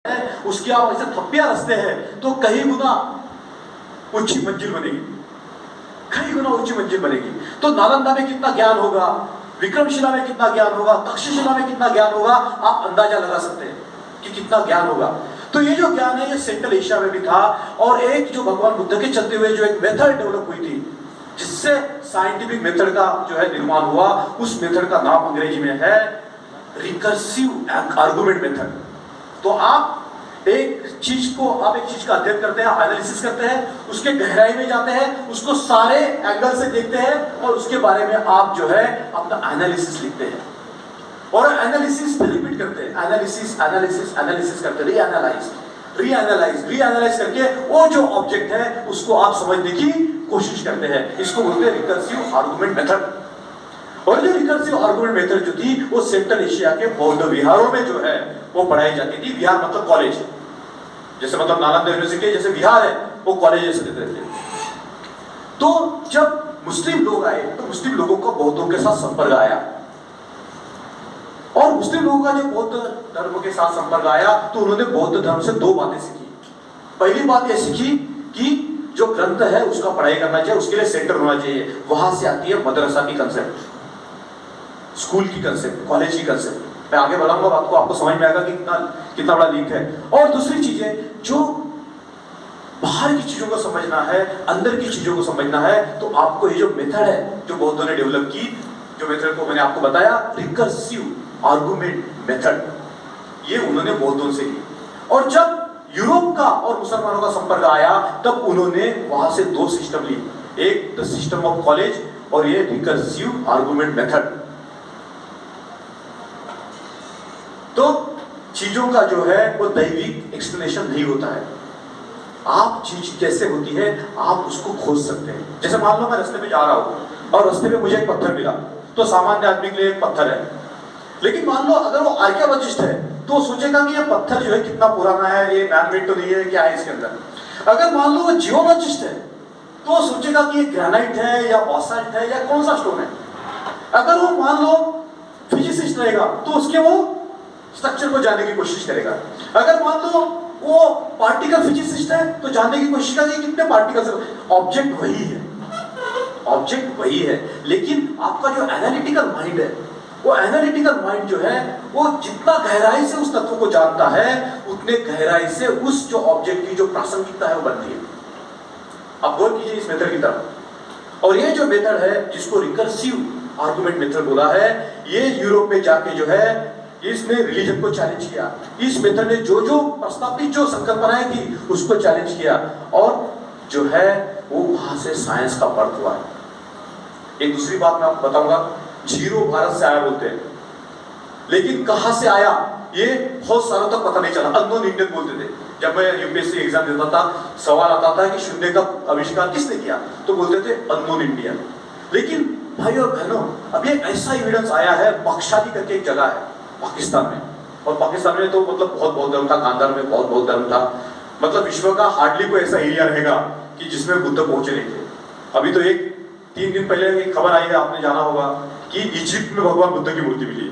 उसकी आप ऐसे थप्पियां रचते हैं तो कई गुना ऊंची मंजिल बनेगी, कई गुना ऊंची मंजिल बनेगी। तो नालंदा में कितना ज्ञान होगा, विक्रमशिला में कितना ज्ञान होगा, तक्षशिला में कितना ज्ञान होगा, आप अंदाजा लगा सकते हैं कि कितना ज्ञान होगा। तो ये जो ज्ञान है ये सेंट्रल एशिया में भी था। और एक जो भगवान बुद्ध के चलते हुए जो एक मेथड डेवलप हुई थी जिससे साइंटिफिक मेथड का जो है निर्माण हुआ, उस मेथड का नाम अंग्रेजी में है रिकर्सिव आर्गुमेंट मेथड। तो आप एक चीज का अध्ययन करते हैं, एनालिसिस करते हैं, उसके गहराई में जाते हैं, उसको सारे एंगल से देखते हैं और उसके बारे में आप जो है अपना एनालिसिस लिखते हैं और एनालिसिस रिपीट करते हैं, एनालिसिस करते हैं, रीएनालाइज करके वो जो ऑब्जेक्ट है उसको आप समझने की कोशिश करते हैं। इसको बोलते हैं रिकर्सिव आर्गुमेंट मेथड। और जो रिकर्सिव आर्गुमेंट मेथड जो थी वो सेंट्रल एशिया के बौद्ध विहारों में जो है वो पढ़ाई जाती थी। विहार मतलब कॉलेज, जैसे मतलब नालंदा यूनिवर्सिटी जैसे विहार है वो कॉलेज जैसे देते थे। तो जब मुस्लिम लोग आए तो मुस्लिम लोगों का बौद्धों के साथ संपर्क आया और मुस्लिम लोगों का जो बौद्ध धर्म के साथ संपर्क आया तो उन्होंने बौद्ध धर्म से दो बातें सीखी। पहली बात यह सीखी कि जो ग्रंथ है उसका पढ़ाई करना चाहिए, उसके लिए सेंटर होना चाहिए। वहां से आती है मदरसा की कंसेप्ट, स्कूल की कंसेप्ट, कॉलेज की कंसेप्ट। मैं आगे बढ़ाऊंगा, आपको समझ में आएगा कि कितना बड़ा लिंक है। और दूसरी चीज है जो बाहर की चीजों को समझना है, अंदर की चीजों को समझना है, तो आपको ये जो मेथड है जो बौद्धों ने डेवलप की, जो मेथड को मैंने आपको बताया रिकर्सिव आर्गुमेंट मेथड, ये उन्होंने बौद्धों से ली। और जब यूरोप का और मुसलमानों का संपर्क आया तब उन्होंने वहां से दो सिस्टम ली, एक द सिस्टम ऑफ कॉलेज और ये रिकर्सिव आर्गुमेंट मेथड। तो चीजों का जो है वो दैविक एक्सप्लेनेशन नहीं होता है। आप चीज कैसे होती है आप उसको खोज सकते हैं। जैसे मान लो मैं रास्ते में जा रहा हूं और रास्ते में मुझे एक पत्थर मिला, तो सामान्य आदमी के लिए एक पत्थर है। लेकिन मान लो अगर वो आर्कियोलॉजिस्ट है तो वो सोचेगा कि ये पत्थर जो है कितना पुराना है, ये मैनमेड तो नहीं है, क्या है इसके अंदर। अगर मान लो वो जियोलॉजिस्ट है तो वो सोचेगा कि ये ग्रेनाइट है या बासाल्ट है या कौन सा स्टोन है। अगर वो मान लो फिजिसिस्ट रहेगा तो उसके वो स्ट्रक्चर को जानने की कोशिश करेगा। अगर मान लो वो पार्टिकल फिजिसिस्ट है तो जानने की कोशिश करेगा कितने पार्टिकल्स। ऑब्जेक्ट वही है, ऑब्जेक्ट वही है, लेकिन आपका जो एनालिटिकल माइंड है, वो एनालिटिकल माइंड जो है वो जितना गहराई से उस तत्व को जानता है उतने गहराई से उस जो ऑब्जेक्ट की जो प्रासंगिकता है वो बनती है। अब गौर कीजिए इस मेथड की तरफ। और ये जो मेथड है जिसको रिकर्सिव आर्गुमेंट मेथड बोला है, ये यूरोप में जाके जो है इसने रिलीजन को चैलेंज किया। इस मेथड ने जो जो प्रस्तावित जो संकल्पनाएं थी उसको चैलेंज किया और जो है वो वहां से साइंस का बर्थ हुआ है। एक दूसरी बात मैं आपको बताऊंगा, जीरो भारत से आया बोलते हैं, लेकिन कहां से आया ये बहुत सालों तक पता नहीं चला। अननोन इंडियन बोलते थे। जब मैं यूपीएससी एग्जाम देता था सवाल आता था कि शून्य का आविष्कार किसने किया, तो बोलते थे अननोन इंडियन। लेकिन भाई और बहनों अब एक ऐसा एविडेंस आया है, बख्शाली करके एक जगह है पाकिस्तान में, और पाकिस्तान में तो मतलब बहुत बौद्ध धर्म था, गांधार में बहुत धर्म था। मतलब विश्व का हार्डली कोई ऐसा एरिया रहेगा कि जिसमें बुद्ध पहुंचे नहीं थे। अभी तो 3 दिन पहले एक खबर आई है, आपने जाना होगा कि इजिप्ट में भगवान बुद्ध की मूर्ति मिली।